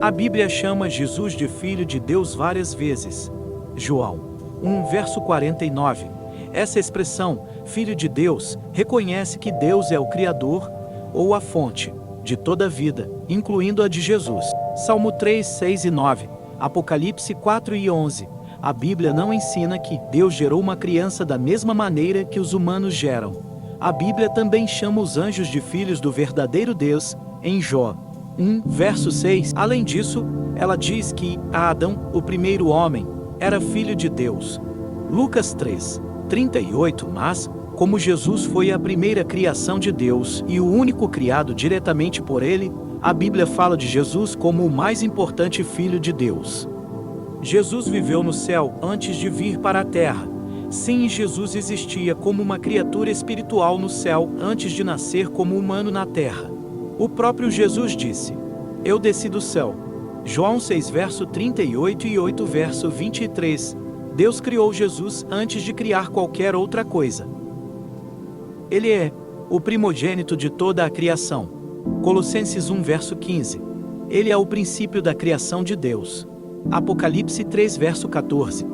A Bíblia chama Jesus de Filho de Deus várias vezes. João 1, verso 49. Essa expressão, Filho de Deus, reconhece que Deus é o Criador, ou a fonte, de toda a vida, incluindo a de Jesus. Salmo 3, 6 e 9. Apocalipse 4 e 11. A Bíblia não ensina que Deus gerou uma criança da mesma maneira que os humanos geram. A Bíblia também chama os anjos de filhos do verdadeiro Deus, em Jó 1, verso 6. Além disso, ela diz que Adão, o primeiro homem, era filho de Deus. Lucas 3, 38. Mas, como Jesus foi a primeira criação de Deus e o único criado diretamente por ele, a Bíblia fala de Jesus como o mais importante filho de Deus. Jesus viveu no céu antes de vir para a terra. Sim, Jesus existia como uma criatura espiritual no céu antes de nascer como humano na terra. O próprio Jesus disse: Eu desci do céu. João 6, verso 38 e 8, verso 23. Deus criou Jesus antes de criar qualquer outra coisa. Ele é o primogênito de toda a criação. Colossenses 1, verso 15. Ele é o princípio da criação de Deus. Apocalipse 3, verso 14.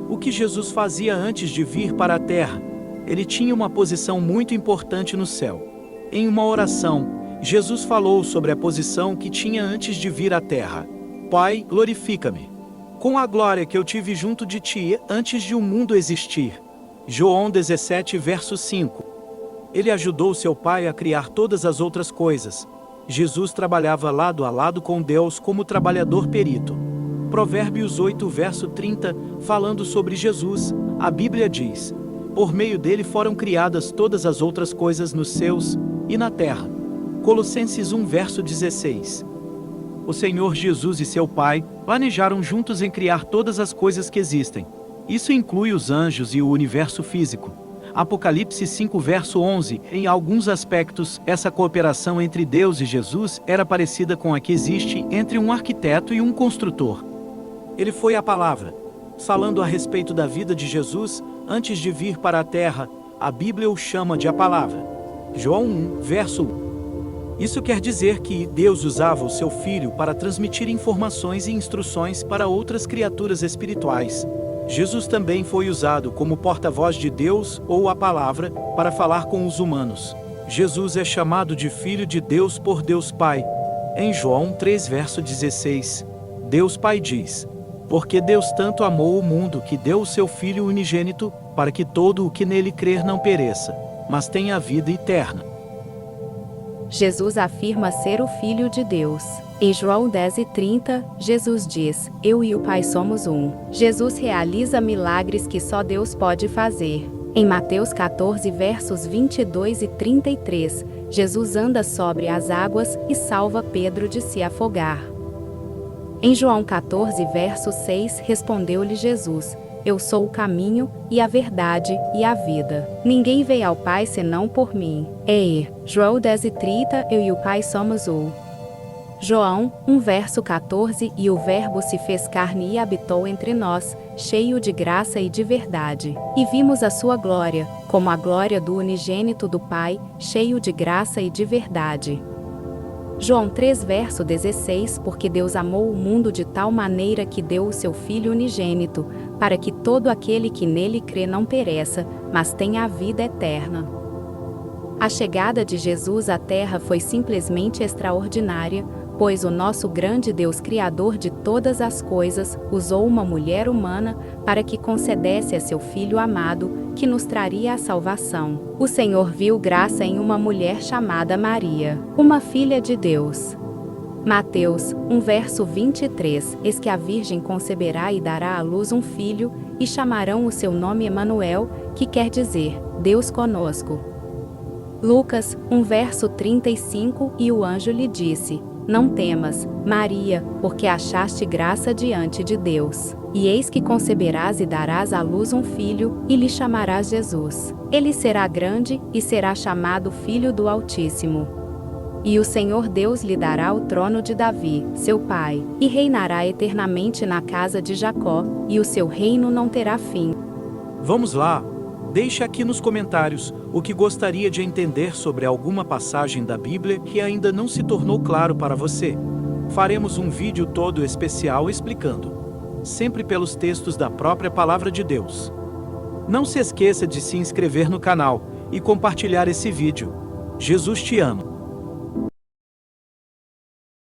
O que Jesus fazia antes de vir para a terra? Ele tinha uma posição muito importante no céu. Em uma oração, Jesus falou sobre a posição que tinha antes de vir à terra. Pai, glorifica-me com a glória que eu tive junto de ti antes de o mundo existir. João 17, verso 5. Ele ajudou seu pai a criar todas as outras coisas. Jesus trabalhava lado a lado com Deus como trabalhador perito. Provérbios 8, verso 30, falando sobre Jesus, a Bíblia diz: Por meio dele foram criadas todas as outras coisas nos céus e na terra. Colossenses 1, verso 16. O Senhor Jesus e seu Pai planejaram juntos em criar todas as coisas que existem. Isso inclui os anjos e o universo físico. Apocalipse 5, verso 11. Em alguns aspectos, essa cooperação entre Deus e Jesus era parecida com a que existe entre um arquiteto e um construtor. Ele foi a palavra. Falando a respeito da vida de Jesus, antes de vir para a terra, a Bíblia o chama de a palavra. João 1, verso 1. Isso quer dizer que Deus usava o seu Filho para transmitir informações e instruções para outras criaturas espirituais. Jesus também foi usado como porta-voz de Deus ou a palavra para falar com os humanos. Jesus é chamado de Filho de Deus por Deus Pai. Em João 3, verso 16, Deus Pai diz: Porque Deus tanto amou o mundo que deu o seu Filho unigênito, para que todo o que nele crer não pereça, mas tenha a vida eterna. Jesus afirma ser o Filho de Deus. Em João 10 e 30, Jesus diz: Eu e o Pai somos um. Jesus realiza milagres que só Deus pode fazer. Em Mateus 14, versos 22 e 33, Jesus anda sobre as águas e salva Pedro de se afogar. Em João 14, verso 6, respondeu-lhe Jesus: Eu sou o caminho, e a verdade, e a vida. Ninguém vem ao Pai senão por mim. João 10 e 30, eu e o Pai somos um. João 1, verso 14, e o Verbo se fez carne e habitou entre nós, cheio de graça e de verdade. E vimos a sua glória, como a glória do unigênito do Pai, cheio de graça e de verdade. João 3, verso 16, porque Deus amou o mundo de tal maneira que deu o seu Filho unigênito, para que todo aquele que nele crê não pereça, mas tenha a vida eterna. A chegada de Jesus à Terra foi simplesmente extraordinária, pois o nosso grande Deus Criador de todas as coisas usou uma mulher humana para que concedesse a seu Filho amado, que nos traria a salvação. O Senhor viu graça em uma mulher chamada Maria, uma filha de Deus. Mateus 1, verso 23, eis que a Virgem conceberá e dará à luz um filho, e chamarão o seu nome Emanuel, que quer dizer, Deus conosco. Lucas 1, verso 35, e o anjo lhe disse: Não temas, Maria, porque achaste graça diante de Deus. E eis que conceberás e darás à luz um filho, e lhe chamarás Jesus. Ele será grande, e será chamado Filho do Altíssimo. E o Senhor Deus lhe dará o trono de Davi, seu pai, e reinará eternamente na casa de Jacó, e o seu reino não terá fim. Vamos lá! Deixe aqui nos comentários o que gostaria de entender sobre alguma passagem da Bíblia que ainda não se tornou claro para você. faremos um vídeo todo especial explicando, sempre pelos textos da própria Palavra de Deus. Não se esqueça de se inscrever no canal e compartilhar esse vídeo. Jesus te ama.